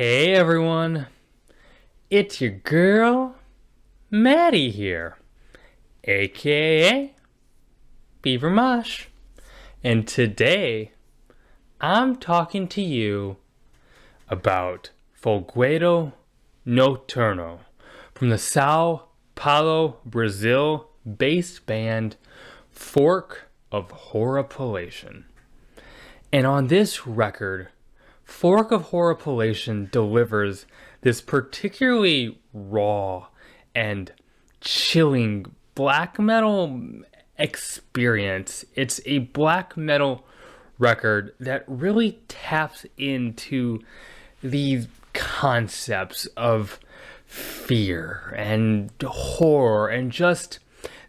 Hey everyone, it's your girl, Maddie here, aka Beaver Mosh, and today I'm talking to you about Folguedo Noturno from the Sao Paulo, Brazil based band Fork of Horripilation. And on this record, Fork of Horripilation delivers this particularly raw and chilling black metal experience. It's a black metal record that really taps into these concepts of fear and horror and just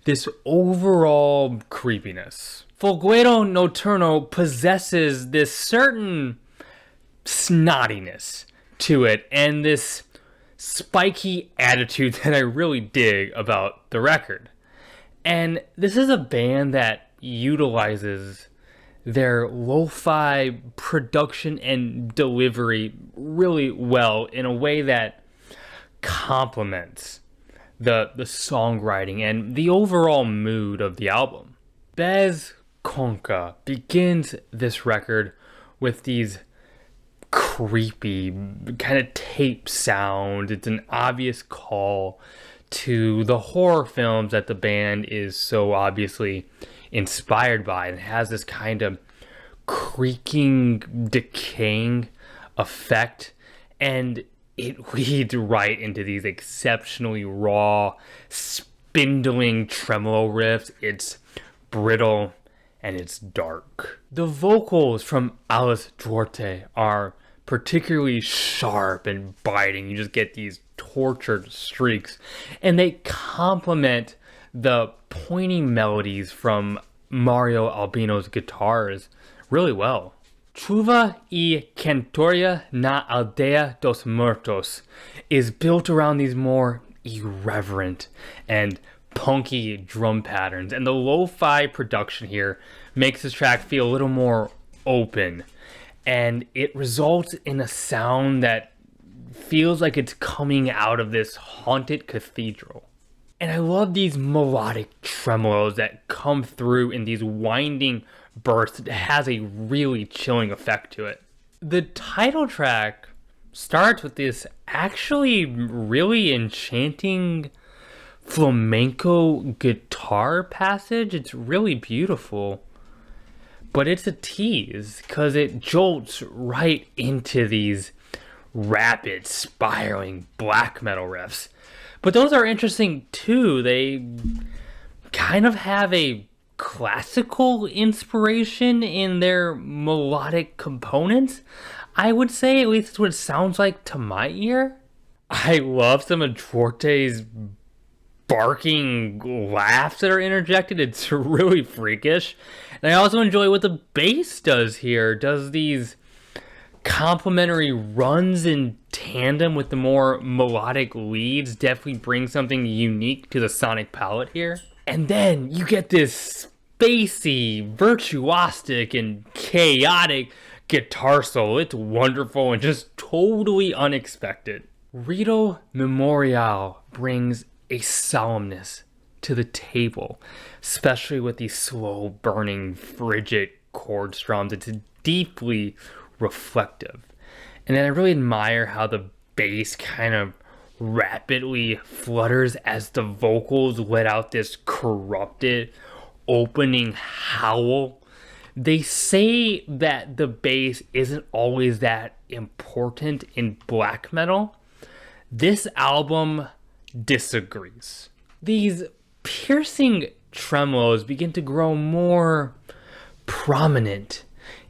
this overall creepiness. Folguedo Noturno possesses this certain snottiness to it and this spiky attitude that I really dig about the record. And this is a band that utilizes their lo-fi production and delivery really well in a way that complements the songwriting and the overall mood of the album. Bez Conca begins this record with these creepy kind of tape sound. It's an obvious call to the horror films that the band is so obviously inspired by, and it has this kind of creaking, decaying effect, and it leads right into these exceptionally raw, spindling tremolo riffs. It's brittle and it's dark. The vocals from Alice Duarte are particularly sharp and biting. You just get these tortured streaks, and they complement the pointy melodies from Mario Albino's guitars really well. Chuva y Cantoria na Aldea dos Muertos is built around these more irreverent and punky drum patterns, and the lo-fi production here makes this track feel a little more open, and it results in a sound that feels like it's coming out of this haunted cathedral. And I love these melodic tremolos that come through in these winding bursts. It has a really chilling effect to it. The title track starts with this actually really enchanting flamenco guitar passage. It's really beautiful, but it's a tease because it jolts right into these rapid spiraling black metal riffs. But those are interesting too. They kind of have a classical inspiration in their melodic components. I would say, at least it's what it sounds like to my ear. I love some of Duarte's barking laughs that are interjected. It's really freakish. And I also enjoy what the bass does here. Does these complementary runs in tandem with the more melodic leads. Definitely bring something unique to the sonic palette here. And then you get this spacey, virtuosic, and chaotic guitar solo. It's wonderful and just totally unexpected. Rito Memorial brings a solemnness to the table, especially with these slow burning frigid chord strums. It's deeply reflective. And then I really admire how the bass kind of rapidly flutters as the vocals let out this corrupted opening howl. They say that the bass isn't always that important in black metal. This album disagrees. These piercing tremolos begin to grow more prominent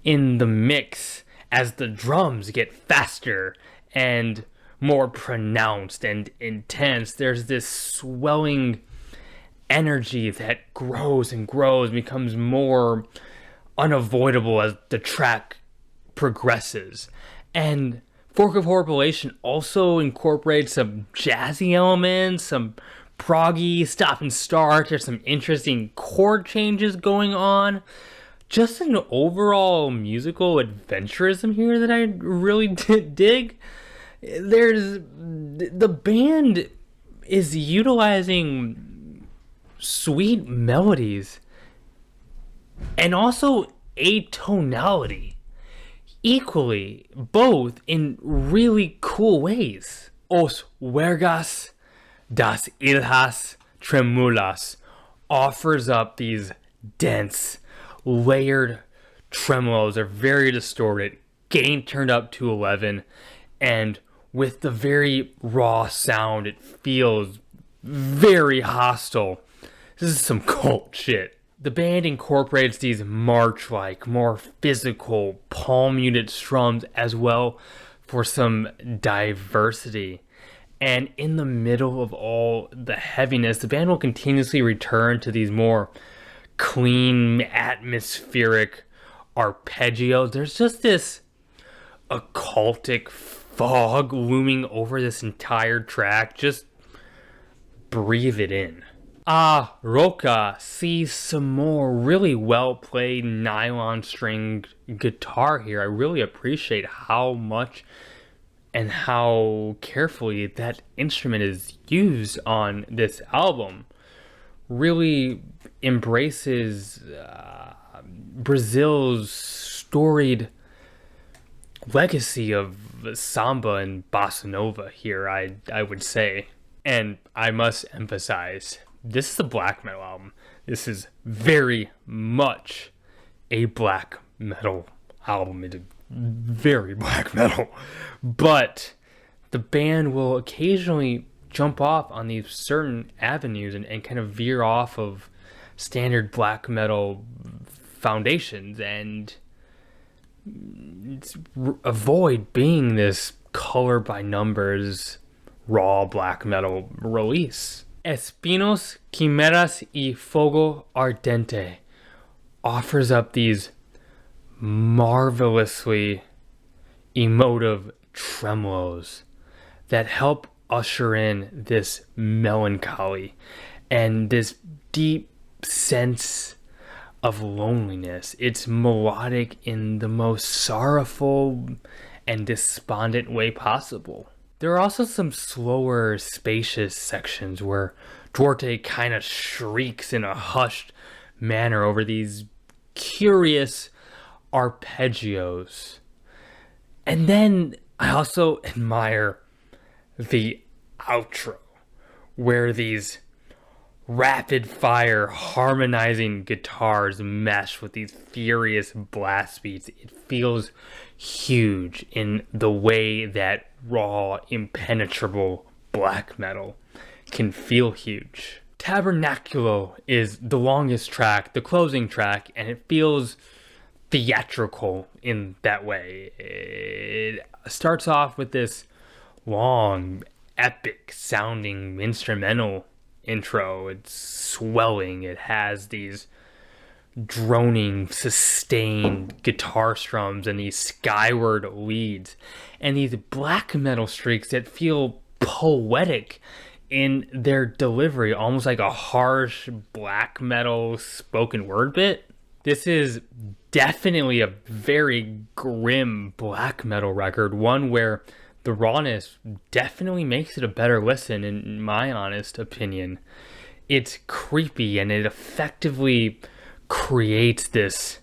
in the mix as the drums get faster and more pronounced and intense. There's this swelling energy that grows and grows, becomes more unavoidable as the track progresses. And Fork of Horripilation also incorporates some jazzy elements, some proggy stop and start. There's some interesting chord changes going on. Just an overall musical adventurism here that I really dig. The band is utilizing sweet melodies and also atonality equally, both in really cool ways. Os huergas das ilhas tremulas offers up these dense, layered tremolos. They're very distorted, gain turned up to 11, and with the very raw sound, it feels very hostile. This is some cult shit. The band incorporates these march-like, more physical, palm-muted strums as well for some diversity. And in the middle of all the heaviness, the band will continuously return to these more clean, atmospheric arpeggios. There's just this occultic fog looming over this entire track. Just breathe it in. Ah, Roca sees some more really well played nylon stringed guitar here. I really appreciate how much and how carefully that instrument is used on this album. Really embraces Brazil's storied legacy of samba and bossa nova here, I would say. And I must emphasize, this is a black metal album. This is very much a black metal album. It's very black metal. But the band will occasionally jump off on these certain avenues and kind of veer off of standard black metal foundations and avoid being this color by numbers raw black metal release. Espinos, Quimeras y Fuego Ardente offers up these marvelously emotive tremolos that help usher in this melancholy and this deep sense of loneliness. It's melodic in the most sorrowful and despondent way possible. There are also some slower, spacious sections where Duarte kind of shrieks in a hushed manner over these curious arpeggios. And then I also admire the outro, where these rapid fire harmonizing guitars mesh with these furious blast beats. It feels huge in the way that raw, impenetrable black metal can feel huge. Tabernaculo is the longest track, the closing track, and it feels theatrical in that way. It starts off with this long, epic sounding instrumental intro. It's swelling. It has these droning, sustained guitar strums and these skyward leads and these black metal streaks that feel poetic in their delivery, almost like a harsh black metal spoken word bit. This is definitely a very grim black metal record, one where the rawness definitely makes it a better listen, in my honest opinion. It's creepy and it effectively creates this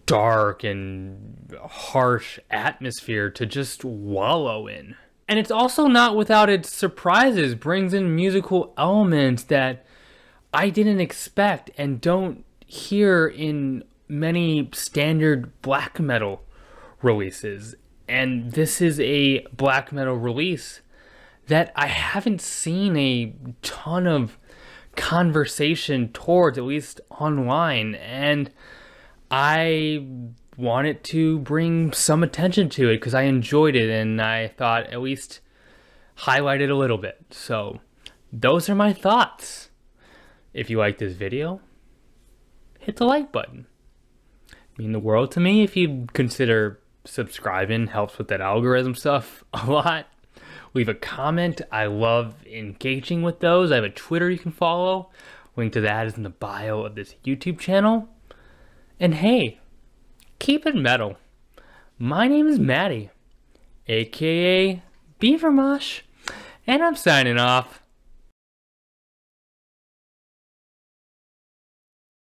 dark and harsh atmosphere to just wallow in. And it's also not without its surprises, brings in musical elements that I didn't expect and don't hear in many standard black metal releases. And this is a black metal release that I haven't seen a ton of conversation towards, at least online, and I wanted to bring some attention to it because I enjoyed it and I thought at least highlight it a little bit. So those are my thoughts. If you like this video, hit the like button. It'd mean the world to me if you consider subscribing. Helps with that algorithm stuff a lot. Leave a comment. I love engaging with those. I have a Twitter you can follow. Link to that is in the bio of this YouTube channel. And hey, keep it metal. My name is Maddie, aka Beaver Mush, and I'm signing off.